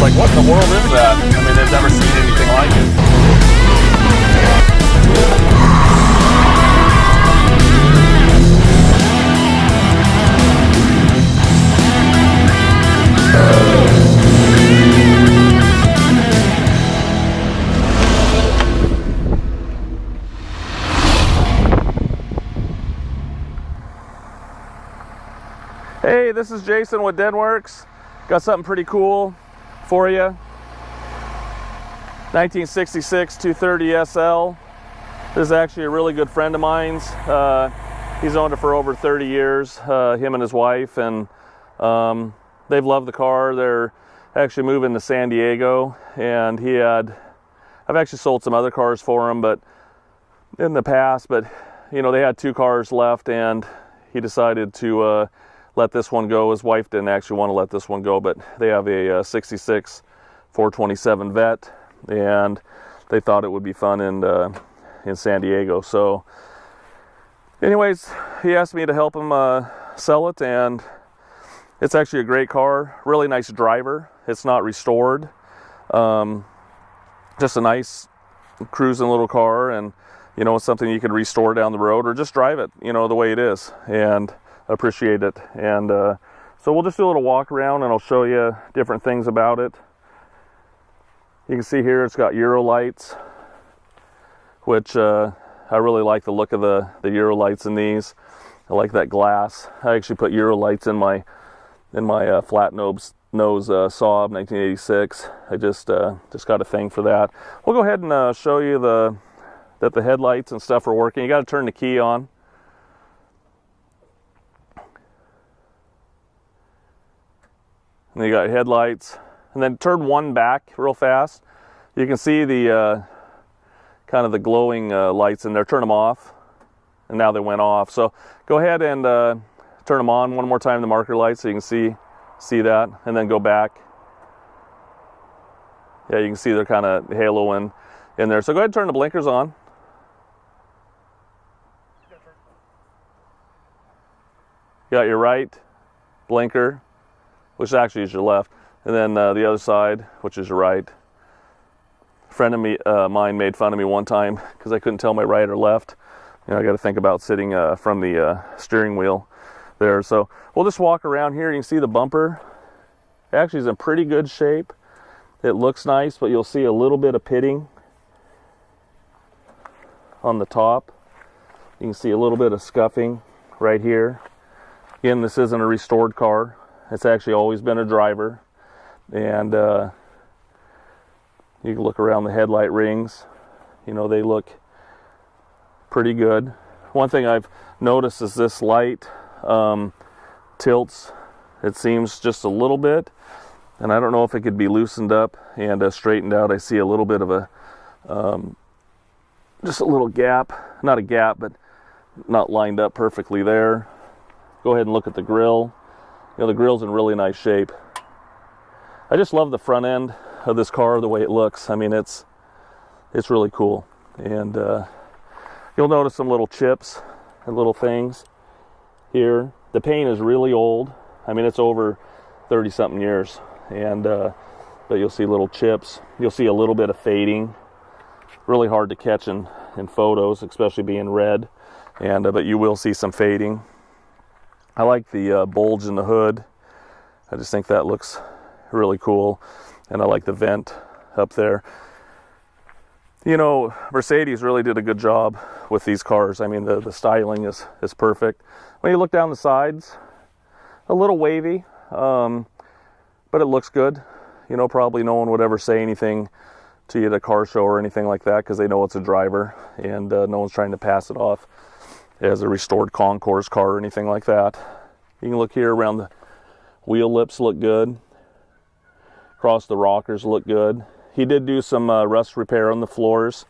like, what in the world is that? I mean, they've never seen anything like it. Hey, this is Jason with Denwerks. Got something pretty cool for you. 1966 230 SL. This is actually a really good friend of mine's. He's owned it for over 30 years, him and his wife, and they've loved the car. They're actually moving to San Diego, and I've actually sold some other cars for him, but in the past, but you know, they had 2 cars left, and he decided to let this one go. His wife didn't actually want to let this one go, but they have a 66 427 Vet, and they thought it would be fun in San Diego. So anyways, he asked me to help him sell it, and it's actually a great car, really nice driver. It's not restored, just a nice cruising little car, and you know, it's something you could restore down the road or just drive it, you know, the way it is, and appreciate it. And so we'll just do a little walk around, and I'll show you different things about it. You can see here it's got Euro lights, which I really like the look of the Euro lights in these. I like that glass. I actually put Euro lights in my flat nose Saab 1986. I just got a thing for that. We'll go ahead and show you that the headlights and stuff are working. You got to turn the key on. And you got headlights, and then turn one back real fast. You can see the kind of the glowing lights in there. Turn them off, and now they went off. So go ahead and turn them on one more time, the marker lights, so you can see that, and then go back. Yeah, you can see they're kind of haloing in there. So go ahead and turn the blinkers on. You got your right blinker, which actually is your left, and then the other side, which is your right. A friend of mine made fun of me one time because I couldn't tell my right or left. You know, I got to think about sitting from the steering wheel there. So we'll just walk around here. You can see the bumper. It actually is in pretty good shape. It looks nice, but you'll see a little bit of pitting on the top. You can see a little bit of scuffing right here. Again, this isn't a restored car. It's actually always been a driver, and you can look around the headlight rings. You know, they look pretty good. One thing I've noticed is this light tilts, it seems, just a little bit, and I don't know if it could be loosened up and straightened out. I see a little bit of a just a little gap, not a gap, but not lined up perfectly there. Go ahead and look at the grille. You know, the grille's in really nice shape. I just love the front end of this car, the way it looks. I mean, it's really cool. And you'll notice some little chips and little things here. The paint is really old. I mean, it's over 30-something years. And but you'll see little chips. You'll see a little bit of fading. Really hard to catch in photos, especially being red. And but you will see some fading. I like the bulge in the hood. I just think that looks really cool, and I like the vent up there. You know, Mecedes really did a good job with these cars. I mean, the styling is perfect. When you look down the sides, a little wavy, but it looks good. You know, probably no one would ever say anything to you at a car show or anything like that, because they know it's a driver, and no one's trying to pass it off as a restored concours car or anything like that. You can look here around the wheel lips, look good. Across the rockers look good. He did do some rust repair on the floors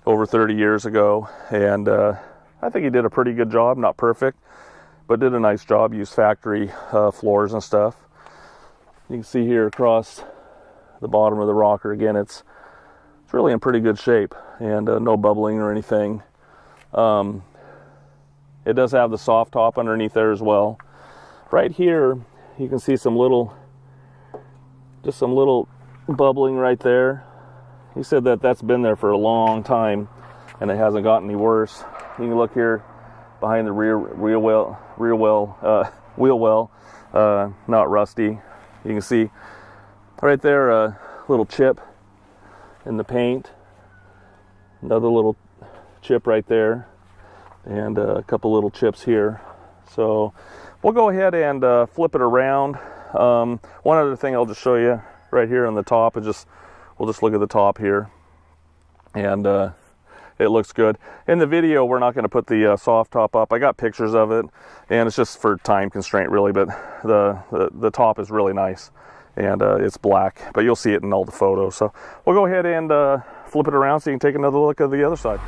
over 30 years ago, and I think he did a pretty good job. Not perfect, but did a nice job. Used factory floors and stuff. You can see here across the bottom of the rocker, again, it's really in pretty good shape, and no bubbling or anything. It does have the soft top underneath there as well. Right here, you can see just some little bubbling right there. He said that that's been there for a long time and it hasn't gotten any worse. You can look here behind the wheel well, not rusty. You can see right there a little chip in the paint, another little chip right there, and a couple little chips here. So we'll go ahead and flip it around. One other thing I'll just show you right here on the top is we'll just look at the top here, and it looks good. In the video, we're not going to put the soft top up. I got pictures of it, and it's just for time constraint really, but the top is really nice, and it's black, but you'll see it in all the photos. So we'll go ahead and flip it around so you can take another look at the other side.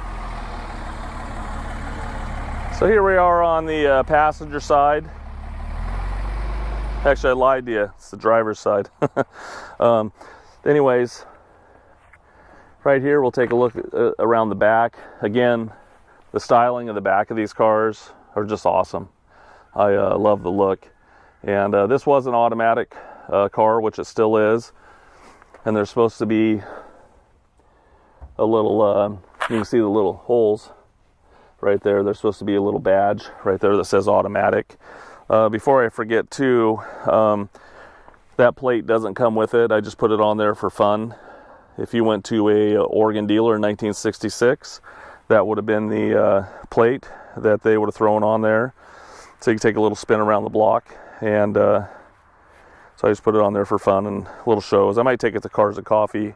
So here we are on the passenger side. Actually, I lied to you. It's the driver's side. Anyways, right here we'll take a look around the back. Again, the styling of the back of these cars are just awesome. I love the look. And this was an automatic car, which it still is. And there's supposed to be a little, you can see the little holes right there. There's supposed to be a little badge right there that says automatic. Before I forget too, that plate doesn't come with it. I just put it on there for fun. If you went to a Oregon dealer in 1966, that would have been the plate that they would have thrown on there. So you can take a little spin around the block, and so I just put it on there for fun and little shows. I might take it to Cars and Coffee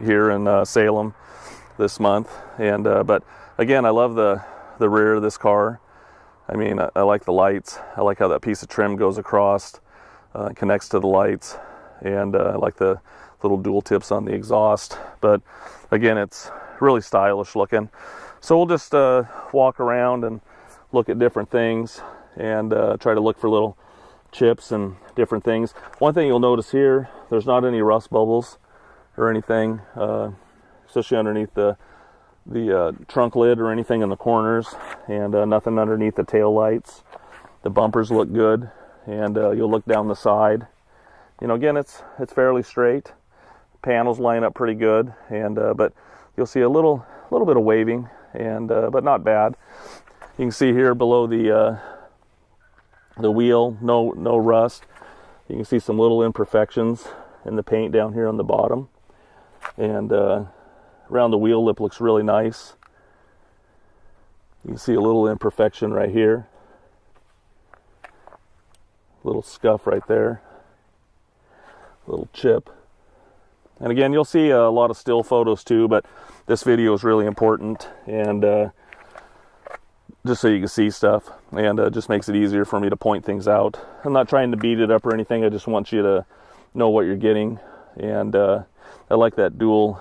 here in Salem this month. And but again, I love the rear of this car. I mean, I like the lights. I like how that piece of trim goes across, connects to the lights, and I like the little dual tips on the exhaust. But again, it's really stylish looking. So we'll just walk around and look at different things and try to look for little chips and different things. One thing you'll notice here, there's not any rust bubbles or anything, especially underneath the trunk lid or anything in the corners, and nothing underneath the tail lights. The bumpers look good, and you'll look down the side. You know, again, it's fairly straight. Panels line up pretty good, and but you'll see a little bit of waving, and but not bad. You can see here below the wheel, no rust. You can see some little imperfections in the paint down here on the bottom, and around the wheel lip looks really nice. You can see a little imperfection right here, little scuff right there, little chip. And again, you'll see a lot of still photos too, but this video is really important, and just so you can see stuff, and just makes it easier for me to point things out. I'm not trying to beat it up or anything. I just want you to know what you're getting, and I like that dual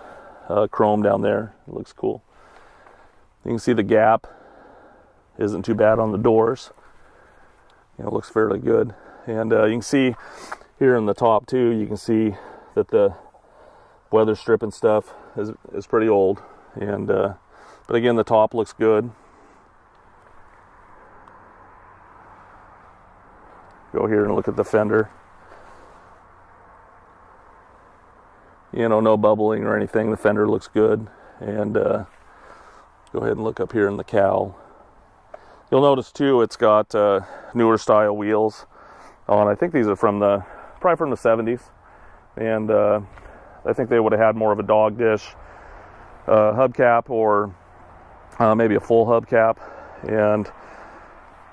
chrome down there. It looks cool. You can see the gap isn't too bad on the doors. You know, it looks fairly good, and you can see here in the top too. You can see that the weather strip and stuff is pretty old, and but again, the top looks good. Go here and look at the fender. You know, no bubbling or anything. The fender looks good, and go ahead and look up here in the cowl. You'll notice too, it's got newer style wheels on. I think these are probably from the 70s, and I think they would have had more of a dog dish hubcap, or maybe a full hubcap, and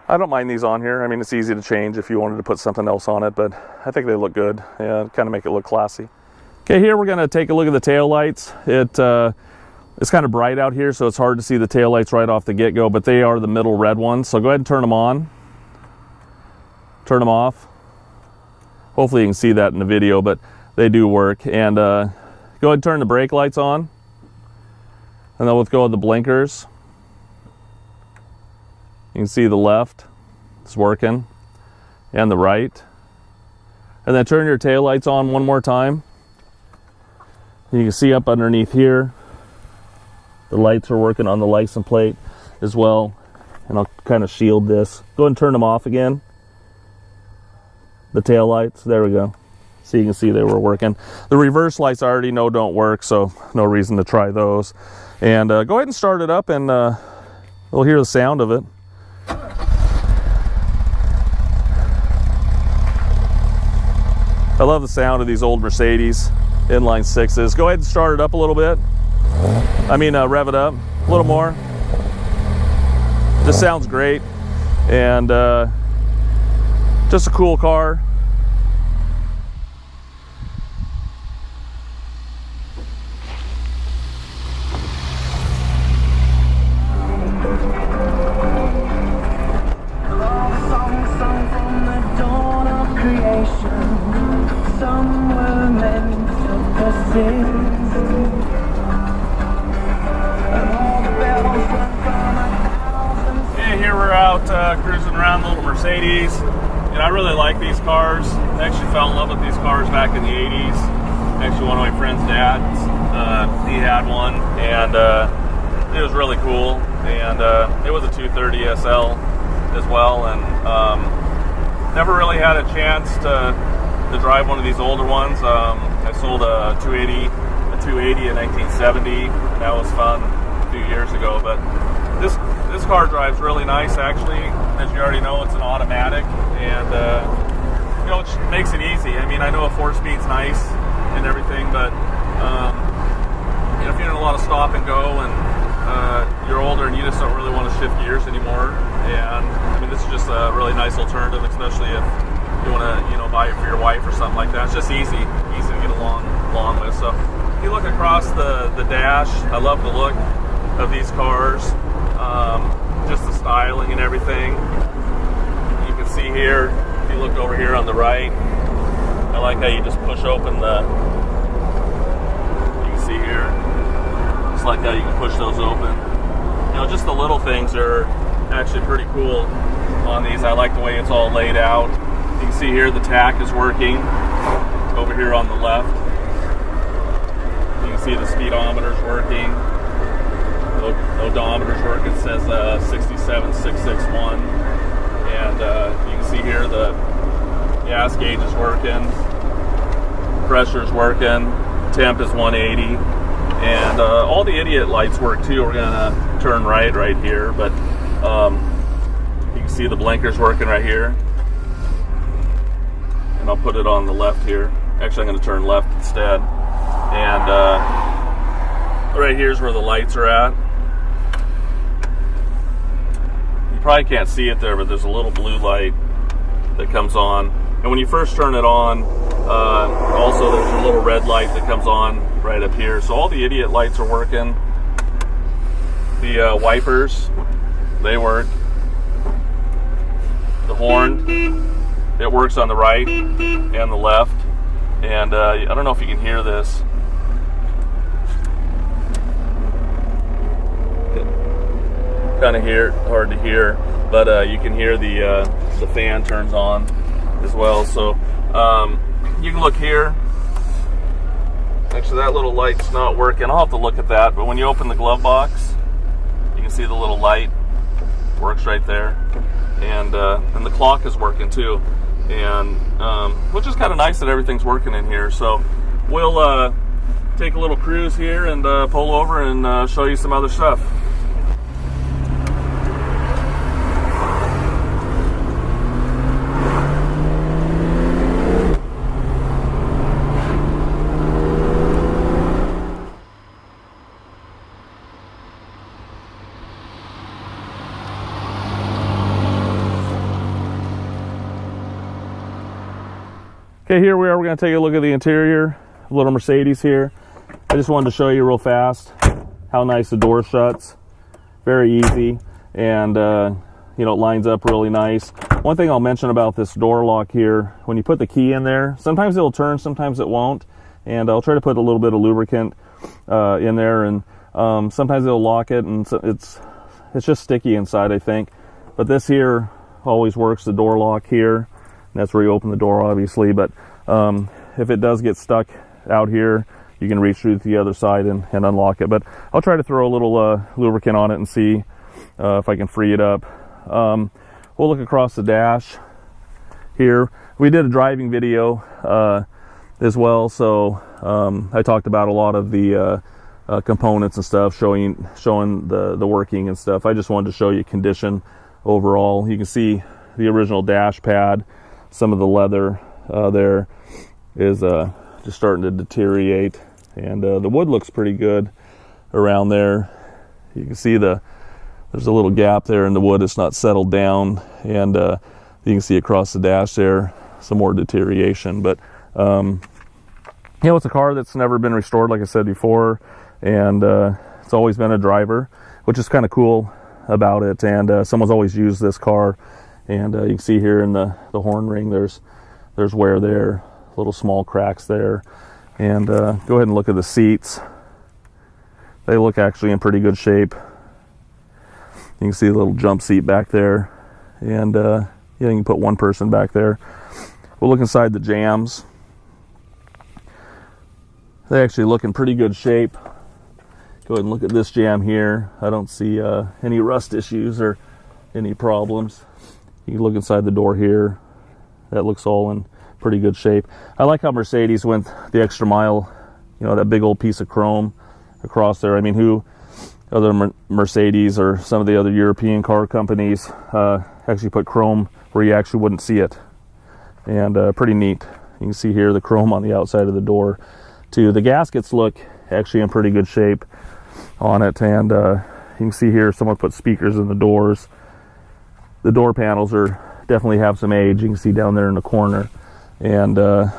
I don't mind these on here. I mean, it's easy to change if you wanted to put something else on it, but I think they look good and kind of make it look classy. Okay, here we're going to take a look at the tail lights. It's kind of bright out here, so it's hard to see the tail lights right off the get-go, but they are the middle red ones. So go ahead and turn them on, turn them off. Hopefully you can see that in the video, but they do work. And go ahead and turn the brake lights on, and then we'll go with the blinkers. You can see the left is working, and the right. And then turn your tail lights on one more time. You can see up underneath here, the lights are working on the license plate as well. And I'll kind of shield this. Go ahead and turn them off again. The tail lights, there we go. So you can see they were working. The reverse lights I already know don't work, so no reason to try those. And go ahead and start it up, and we'll hear the sound of it. I love the sound of these old Mercedes inline sixes. Go ahead and start it up a little bit. I mean, rev it up a little more. This sounds great, and just a cool car. Here we're out cruising around the little Mecedes, and I really like these cars. I actually fell in love with these cars back in the 80s. Actually, one of my friend's dads, he had one, and it was really cool. And it was a 230 SL as well, and never really had a chance to drive one of these older ones. I sold a 280 in 1970. That was fun a few years ago, but this car drives really nice, actually. As you already know, it's an automatic, and you know, it makes it easy. I mean, I know a 4-speed's nice and everything, but you know, if you're in a lot of stop and go, and you're older and you just don't really want to shift gears anymore, and I mean, this is just a really nice alternative, especially if you want to, you know, buy it for your wife or something like that. It's just easy to get along with. So if you look across the dash, I love the look of these cars. Just the styling and everything. You can see here, if you look over here on the right, I like how you just push open you can see here, just like how you can push those open. You know, just the little things are actually pretty cool on these. I like the way it's all laid out. You can see here the tach is working over here on the left. You can see the speedometer's working. Odometer's working. It says 67661, and you can see here the gas gauge is working, pressure's working, temp is 180, and all the idiot lights work too. We're gonna turn right here, but you can see the blinkers working right here, and I'll put it on the left here. Actually, I'm gonna turn left instead, and right here's where the lights are at. Probably can't see it there, but there's a little blue light that comes on, and when you first turn it on, also there's a little red light that comes on right up here. So all the idiot lights are working. The wipers, they work. The horn, it works on the right and the left, and I don't know if you can hear this. Kind of hard to hear, but you can hear the fan turns on as well. So you can look here. Actually, that little light's not working. I'll have to look at that. But when you open the glove box, you can see the little light works right there, and the clock is working too, and which is kind of nice that everything's working in here. So we'll take a little cruise here and pull over and show you some other stuff. Okay, here we are. We're going to take a look at the interior of little Mecedes here. I just wanted to show you real fast how nice the door shuts. Very easy, and you know, it lines up really nice. One thing I'll mention about this door lock here, when you put the key in there, sometimes it'll turn, sometimes it won't, and I'll try to put a little bit of lubricant in there, and sometimes it'll lock it, and it's just sticky inside, I think. But this here always works, the door lock here. That's where you open the door, obviously, but if it does get stuck out here, you can reach through to the other side and unlock it. But I'll try to throw a little lubricant on it and see if I can free it up. We'll look across the dash here. We did a driving video as well. So I talked about a lot of the components and stuff, showing the working and stuff. I just wanted to show you condition overall. You can see the original dash pad. Some of the leather there is just starting to deteriorate, and the wood looks pretty good around there. You can see there's a little gap there in the wood. It's not settled down, and you can see across the dash there some more deterioration. But you know, it's a car that's never been restored, like I said before, and it's always been a driver, which is kind of cool about it. And someone's always used this car, and you can see here in the horn ring there's wear there, little small cracks there. And go ahead and look at the seats. They look actually in pretty good shape. You can see a little jump seat back there, and yeah, you can put one person back there. We'll look inside the jams. They actually look in pretty good shape. Go ahead and look at this jam here. I don't see any rust issues or any problems. You can look inside the door here. That looks all in pretty good shape. I like how Mercedes went the extra mile. You know, that big old piece of chrome across there. I mean, who other Mercedes or some of the other European car companies actually put chrome where you actually wouldn't see it? And pretty neat. You can see here the chrome on the outside of the door too. The gaskets look actually in pretty good shape on it, and you can see here someone put speakers in the doors. The door panels definitely have some age. You can see down there in the corner. And go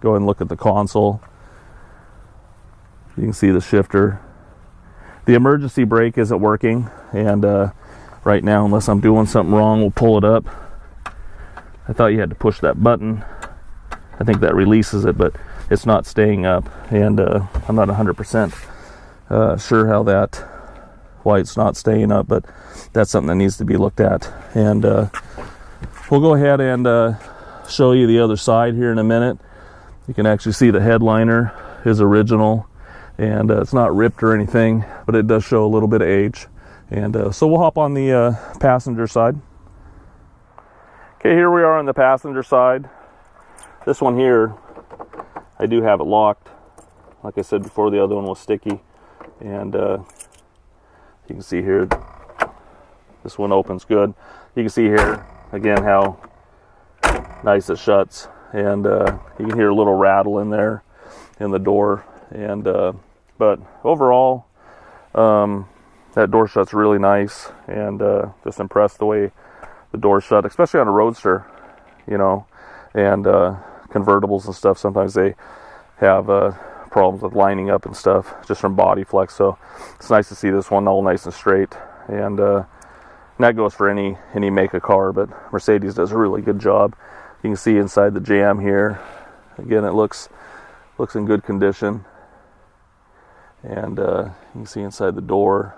ahead and look at the console. You can see the shifter. The emergency brake isn't working, and right now, unless I'm doing something wrong, we'll pull it up. I thought you had to push that button. I think that releases it, but it's not staying up, and I'm not 100% sure why it's not staying up, but that's something that needs to be looked at. And we'll go ahead and show you the other side here in a minute. You can actually see the headliner is original, and it's not ripped or anything, but it does show a little bit of age. And so we'll hop on the passenger side. Okay, here we are on the passenger side. This one here, I do have it locked. Like I said before, the other one was sticky. And you can see here, this one opens good. You can see here, again, how nice it shuts. And you can hear a little rattle in there in the door. And but overall, that door shuts really nice, and just impressed the way the door shut, especially on a Roadster, you know, and convertibles and stuff. Sometimes they have problems with lining up and stuff just from body flex. So it's nice to see this one all nice and straight, and that goes for any make of car, but Mercedes does a really good job. You can see inside the jam here, again, it looks in good condition. And you can see inside the door.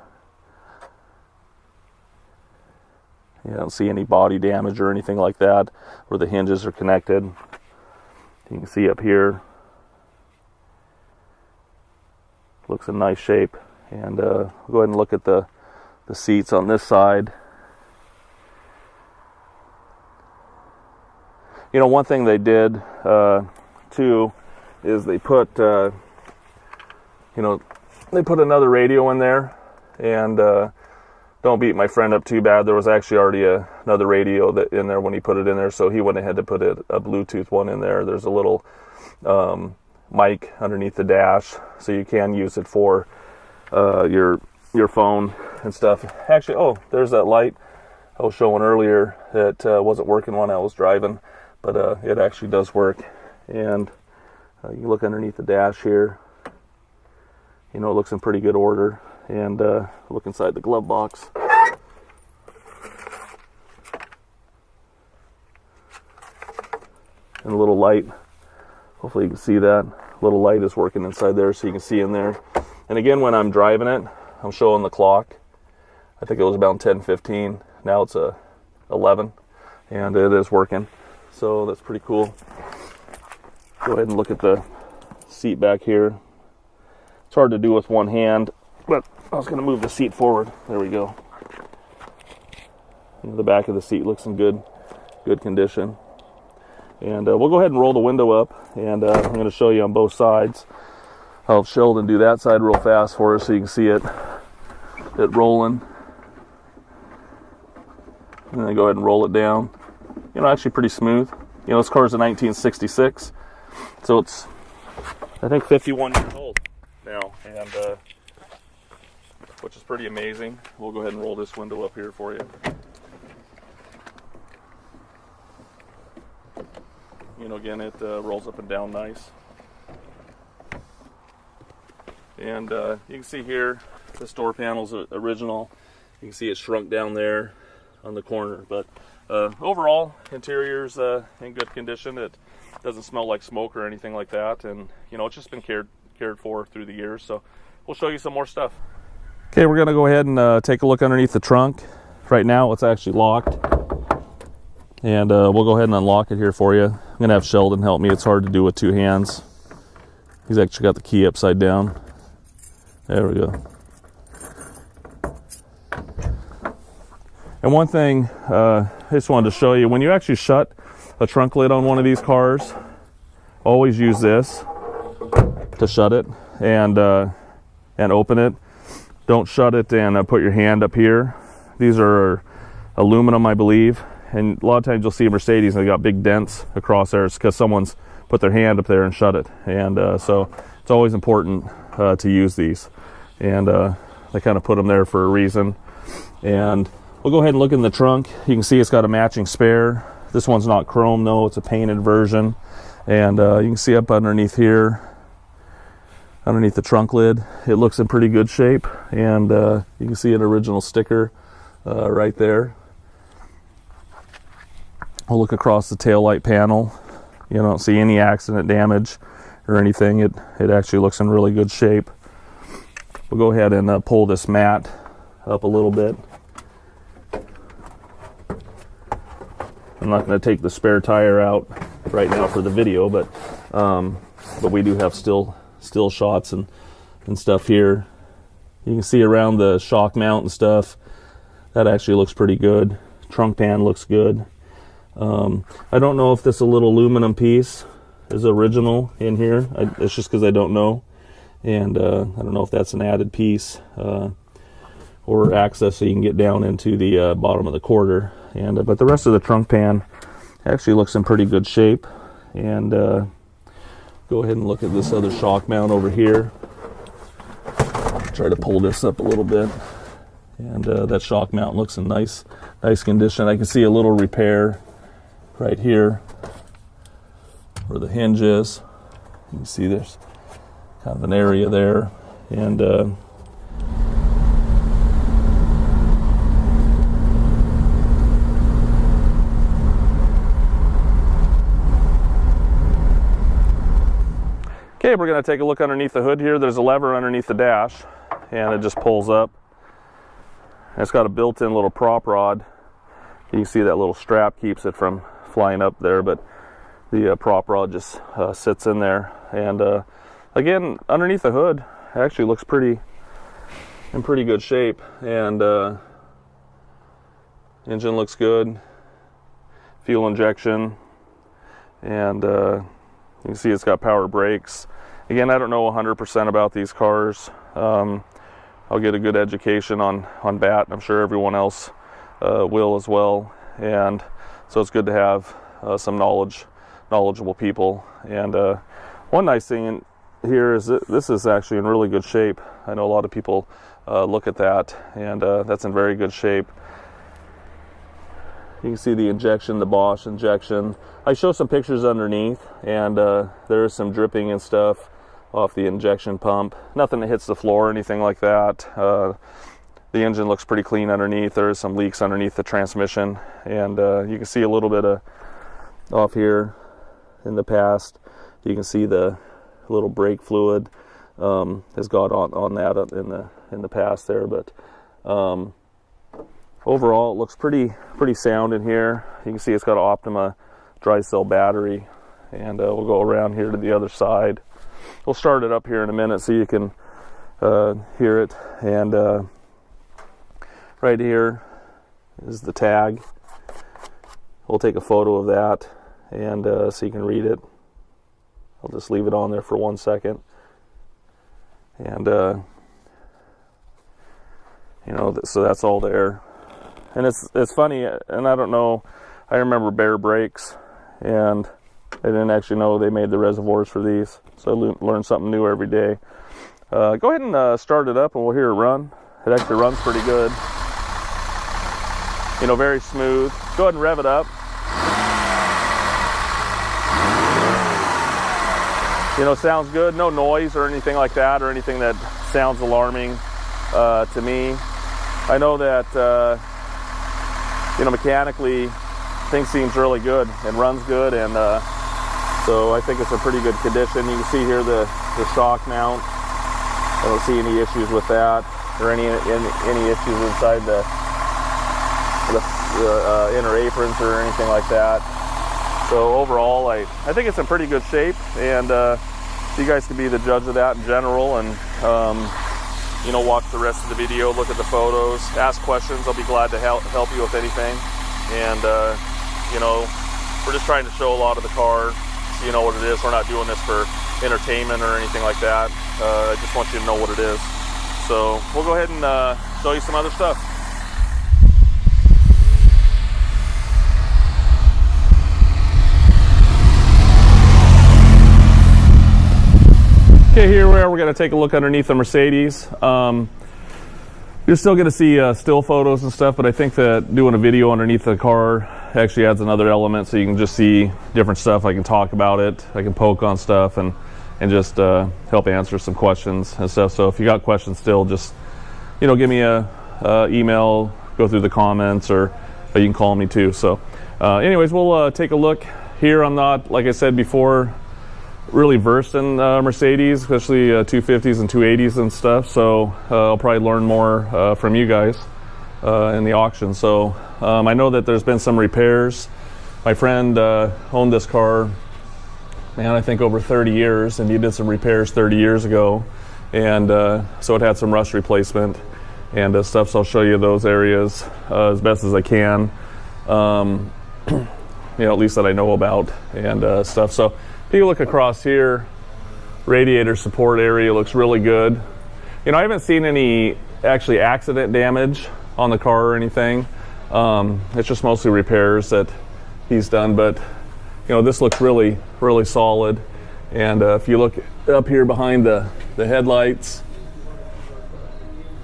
You don't see any body damage or anything like that where the hinges are connected. You can see up here, looks in nice shape. And we'll go ahead and look at the seats on this side. You know, one thing they did too is they put they put another radio in there, and don't beat my friend up too bad. There was actually already another radio in there when he put it in there, so he went ahead to put a Bluetooth one in there. There's a little mic underneath the dash, so you can use it for your phone and stuff. Actually, oh, there's that light I was showing earlier that wasn't working when I was driving, but it actually does work. And you look underneath the dash here. You know, it looks in pretty good order. And look inside the glove box. And a little light. Hopefully you can see that. Little light is working inside there, so you can see in there. And again, when I'm driving it, I'm showing the clock. I think it was about 10:15. Now it's 11, and it is working. So that's pretty cool. Go ahead and look at the seat back here. It's hard to do with one hand, but I was going to move the seat forward. There we go. And the back of the seat looks in good condition. And we'll go ahead and roll the window up, and I'm going to show you on both sides. I'll have Sheldon do that side real fast for us so you can see it rolling. And then go ahead and roll it down. You know, actually pretty smooth. You know, this car is a 1966, so it's, I think, 51 years old now, and which is pretty amazing. We'll go ahead and roll this window up here for you. You know, again, it rolls up and down nice. And you can see here, this door panel's original. You can see it shrunk down there on the corner. But overall, interior's in good condition. It doesn't smell like smoke or anything like that. And, you know, it's just been cared for through the years. So we'll show you some more stuff. Okay, we're going to go ahead and take a look underneath the trunk. Right now, it's actually locked. And we'll go ahead and unlock it here for you. I'm going to have Sheldon help me. It's hard to do with two hands. He's actually got the key upside down. There we go. And one thing I just wanted to show you, when you actually shut a trunk lid on one of these cars, always use this to shut it and open it. Don't shut it and put your hand up here. These are aluminum, I believe. And a lot of times you'll see a Mercedes and they got big dents across there. It's because someone's put their hand up there and shut it. And so it's always important to use these. And they kind of put them there for a reason. And we'll go ahead and look in the trunk. You can see it's got a matching spare. This one's not chrome though, it's a painted version. And you can see up underneath here, underneath the trunk lid, it looks in pretty good shape. And you can see an original sticker right there. We'll look across the taillight panel. You don't see any accident damage or anything. It actually looks in really good shape. We'll go ahead and pull this mat up a little bit. I'm not going to take the spare tire out right now for the video, but we do have still shots and stuff here. You can see around the shock mount and stuff. That actually looks pretty good. Trunk pan looks good. I don't know if this little aluminum piece is original in here. It's just because I don't know. And I don't know if that's an added piece or access so you can get down into the bottom of the quarter. And but the rest of the trunk pan actually looks in pretty good shape. And go ahead and look at this other shock mount over here. Try to pull this up a little bit. And that shock mount looks in nice condition. I can see a little repair right here where the hinge is. You can see there's kind of an area there. And okay, we're going to take a look underneath the hood here. There's a lever underneath the dash, and it just pulls up. And it's got a built-in little prop rod. You can see that little strap keeps it from flying up there, but the prop rod just sits in there. And again, underneath the hood, it actually looks in pretty good shape. And engine looks good. Fuel injection, and you can see it's got power brakes. Again, I don't know 100% about these cars. I'll get a good education on BAT. I'm sure everyone else will as well. And so it's good to have some knowledgeable people. And one nice thing here is that this is actually in really good shape. I know a lot of people look at that, and that's in very good shape. You can see the injection, the Bosch injection. I show some pictures underneath, and there is some dripping and stuff off the injection pump. Nothing that hits the floor or anything like that. The engine looks pretty clean underneath. There is some leaks underneath the transmission, and you can see a little bit of off here in the past. You can see the little brake fluid has got on that in the past there, but overall it looks pretty sound in here. You can see it's got an Optima dry cell battery, and we'll go around here to the other side. We'll start it up here in a minute so you can hear it. And right here is the tag. We'll take a photo of that, and so you can read it. I'll just leave it on there for 1 second. And you know, so that's all there. And it's funny, and I don't know, I remember Bear brakes, and I didn't actually know they made the reservoirs for these, so I learn something new every day. Go ahead and start it up and we'll hear it run. It actually runs pretty good. You know, very smooth. Go ahead and rev it up. You know, sounds good. No noise or anything like that, or anything that sounds alarming to me. I know that, you know, mechanically, thing seems really good and runs good, and so I think it's a pretty good condition. You can see here the shock mount. I don't see any issues with that, or any issues inside the inner aprons or anything like that. So overall, I think it's in pretty good shape, and you guys can be the judge of that in general, and you know, watch the rest of the video, look at the photos, ask questions. I'll be glad to help you with anything. And you know, we're just trying to show a lot of the car, so you know what it is. We're not doing this for entertainment or anything like that. I just want you to know what it is. So we'll go ahead and show you some other stuff. Okay, here we're going to take a look underneath the Mecedes. You're still going to see still photos and stuff, but I think that doing a video underneath the car actually adds another element, so you can just see different stuff. I can talk about it, I can poke on stuff, and just help answer some questions and stuff. So if you got questions still, just, you know, give me a email, go through the comments, or you can call me too. So anyways, we'll take a look here. I'm not, like I said before, really versed in Mecedes, especially 250s and 280s and stuff, so I'll probably learn more from you guys in the auction. So I know that there's been some repairs. My friend owned this car, man, I think over 30 years, and he did some repairs 30 years ago, and so it had some rust replacement and stuff, so I'll show you those areas as best as I can, you know, at least that I know about, and stuff. So if you look across here, radiator support area looks really good. You know, I haven't seen any actually accident damage on the car or anything. It's just mostly repairs that he's done, but you know, this looks really, really solid. And if you look up here behind the headlights,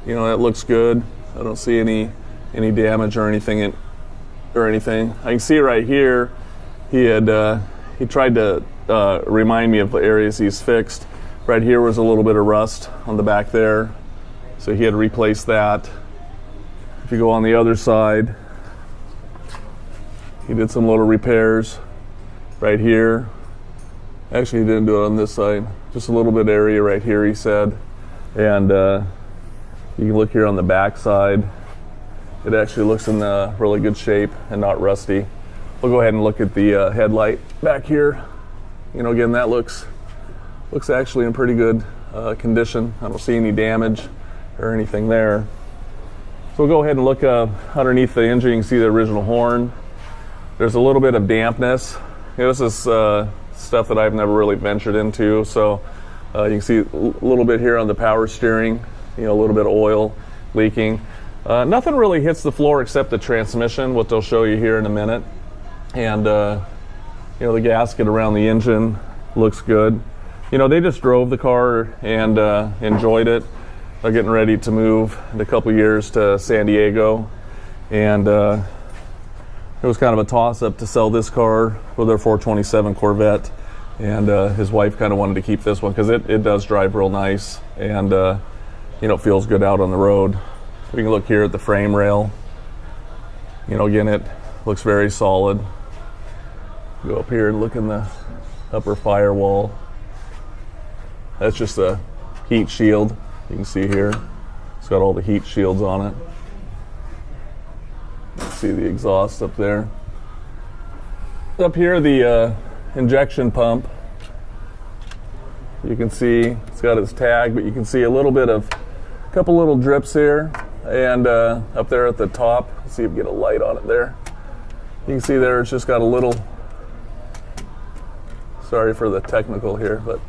you know, that looks good. I don't see any damage or anything I can see right here, he tried to remind me of the areas he's fixed. Right here was a little bit of rust on the back there, so he had to replace that. If you go on the other side, he did some little repairs right here. Actually, he didn't do it on this side, just a little bit area right here, he said. And you can look here on the back side, it actually looks in really good shape and not rusty. We'll go ahead and look at the headlight back here. You know, again, that looks actually in pretty good condition. I don't see any damage or anything there. So we'll go ahead and look underneath the engine. You can see the original horn. There's a little bit of dampness. You know, this is stuff that I've never really ventured into. So you can see a little bit here on the power steering. You know, a little bit of oil leaking. Nothing really hits the floor except the transmission, what they'll show you here in a minute. And you know, the gasket around the engine looks good. You know, they just drove the car and enjoyed it. They're getting ready to move in a couple years to San Diego, and it was kind of a toss-up to sell this car with their 427 Corvette, and his wife kind of wanted to keep this one because it does drive real nice, and you know, it feels good out on the road. We can look here at the frame rail. You know, again, it looks very solid. Go up here and look in the upper firewall. That's just a heat shield. You can see here, it's got all the heat shields on it. Let's see the exhaust up there. Up here, the injection pump. You can see it's got its tag, but you can see a couple little drips here, and up there at the top, let's see if we get a light on it there. You can see there it's just got a little Sorry for the technical here, but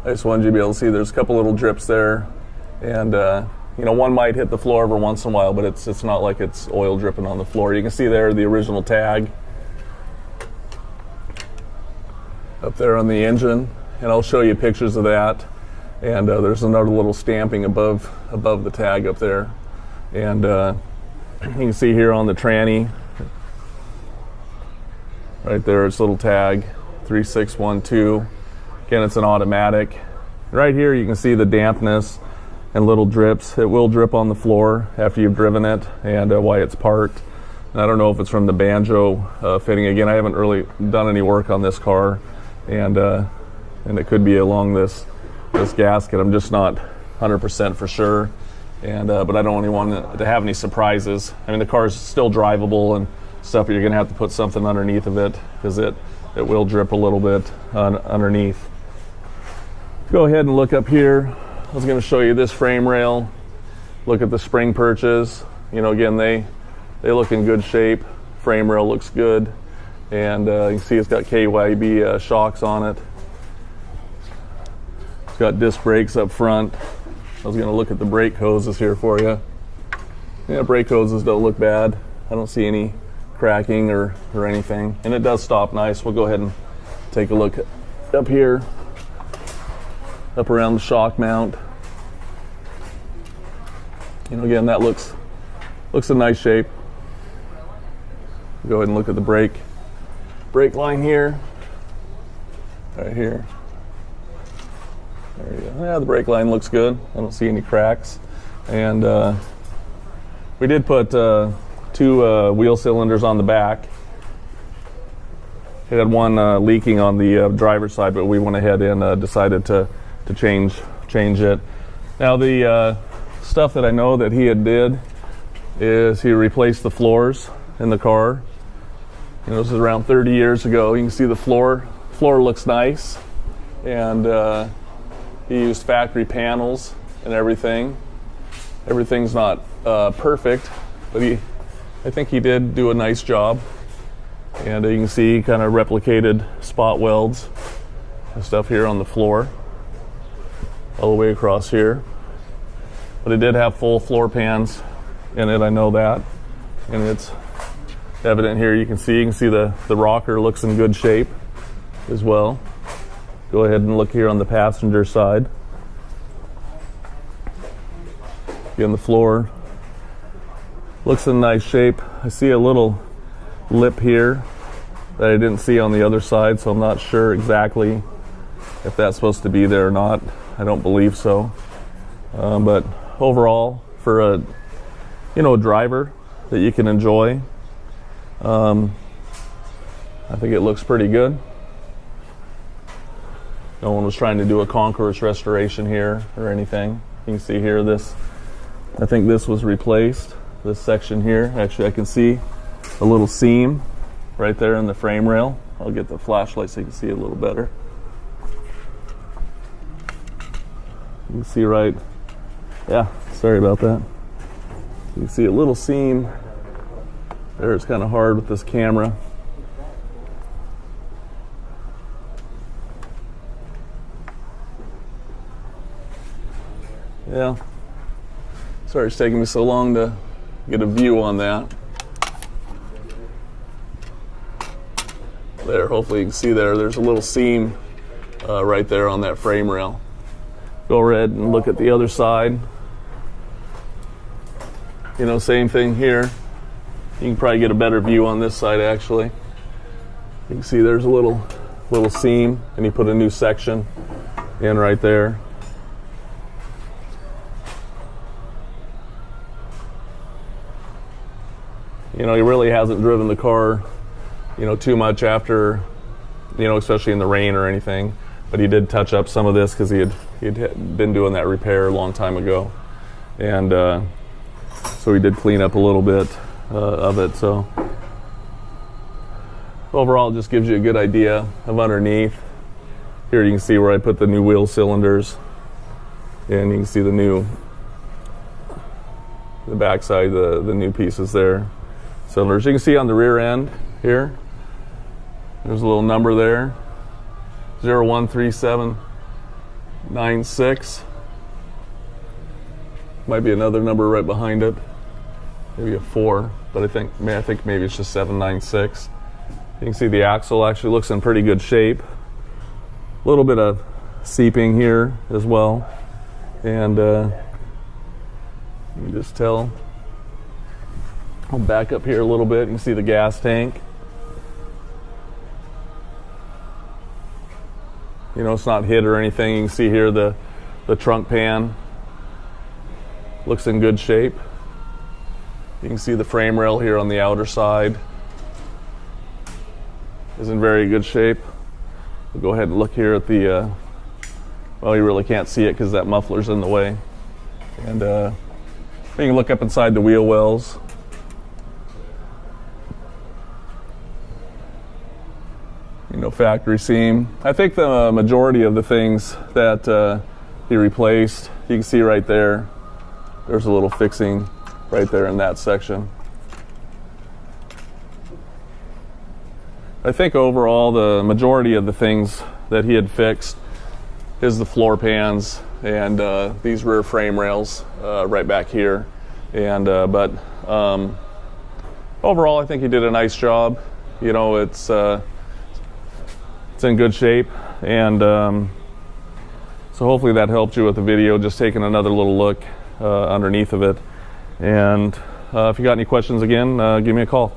I just wanted you to be able to see there's a couple little drips there, and you know, one might hit the floor every once in a while, but it's not like it's oil dripping on the floor. You can see there the original tag up there on the engine, and I'll show you pictures of that. And there's another little stamping above the tag up there, and you can see here on the tranny right there, it's a little tag 3612. Again, it's an automatic. Right here you can see the dampness and little drips. It will drip on the floor after you've driven it, and why it's parked. And I don't know if it's from the banjo fitting. Again, I haven't really done any work on this car, and it could be along this gasket. I'm just not 100% for sure, and but I don't really want to have any surprises. I mean, the car is still drivable and stuff, but you're gonna have to put something underneath of it, because it will drip a little bit underneath. Go ahead and look up here. I was going to show you this frame rail. Look at the spring perches. You know, again, they look in good shape. Frame rail looks good, and you can see it's got KYB shocks on it. It's got disc brakes up front. I was going to look at the brake hoses here for you. Yeah, brake hoses don't look bad. I don't see any cracking or anything, and it does stop nice. We'll go ahead and take a look up here, up around the shock mount. You know, again, that looks in nice shape. Go ahead and look at the brake line here, right here. There you go. Yeah, the brake line looks good. I don't see any cracks, and we did put two wheel cylinders on the back. It had one leaking on the driver's side, but we went ahead and decided to change it. Now, the stuff that I know that he did is he replaced the floors in the car. You know, this is around 30 years ago. You can see the floor looks nice, and he used factory panels and everything. Everything's not perfect, but I think he did do a nice job. And you can see kind of replicated spot welds and stuff here on the floor, all the way across here. But it did have full floor pans in it, I know that. And it's evident here. You can see the rocker looks in good shape as well. Go ahead and look here on the passenger side. Again, the floor looks in nice shape. I see a little lip here that I didn't see on the other side, so I'm not sure exactly if that's supposed to be there or not. I don't believe so. But overall, for a driver that you can enjoy, I think it looks pretty good. No one was trying to do a Concours restoration here or anything. You can see here I think this was replaced. This section here, actually I can see a little seam right there in the frame rail. I'll get the flashlight so you can see it a little better. You can see right, yeah, sorry about that. You can see a little seam there. It's kind of hard with this camera. Yeah, sorry it's taking me so long to get a view on that. There, hopefully you can see there's a little seam right there on that frame rail. Go ahead and look at the other side. You know, same thing here. You can probably get a better view on this side actually. You can see there's a little seam, and he put a new section in right there. You know, he really hasn't driven the car, too much after, especially in the rain or anything. But he did touch up some of this because he had been doing that repair a long time ago, and so he did clean up a little bit of it. So overall, it just gives you a good idea of underneath. Here you can see where I put the new wheel cylinders, and you can see the backside, the new pieces there. Cylinders. You can see on the rear end here, there's a little number there. 013796. Might be another number right behind it, maybe a 4, but I think maybe it's just 796. You can see the axle actually looks in pretty good shape. A little bit of seeping here as well, and you can just tell. I'll back up here a little bit. You can see the gas tank. You know, it's not hit or anything. You can see here the trunk pan looks in good shape. You can see the frame rail here on the outer side is in very good shape. We'll go ahead and look here at the, well, you really can't see it because that muffler's in the way. And you can look up inside the wheel wells. You know, factory seam. I think the majority of the things that he replaced, you can see right there, there's a little fixing right there in that section. I think overall the majority of the things that he had fixed is the floor pans and these rear frame rails right back here. And but overall I think he did a nice job. You know, it's in good shape, and so hopefully that helped you with the video, just taking another little look underneath of it. And if you got any questions, again, give me a call.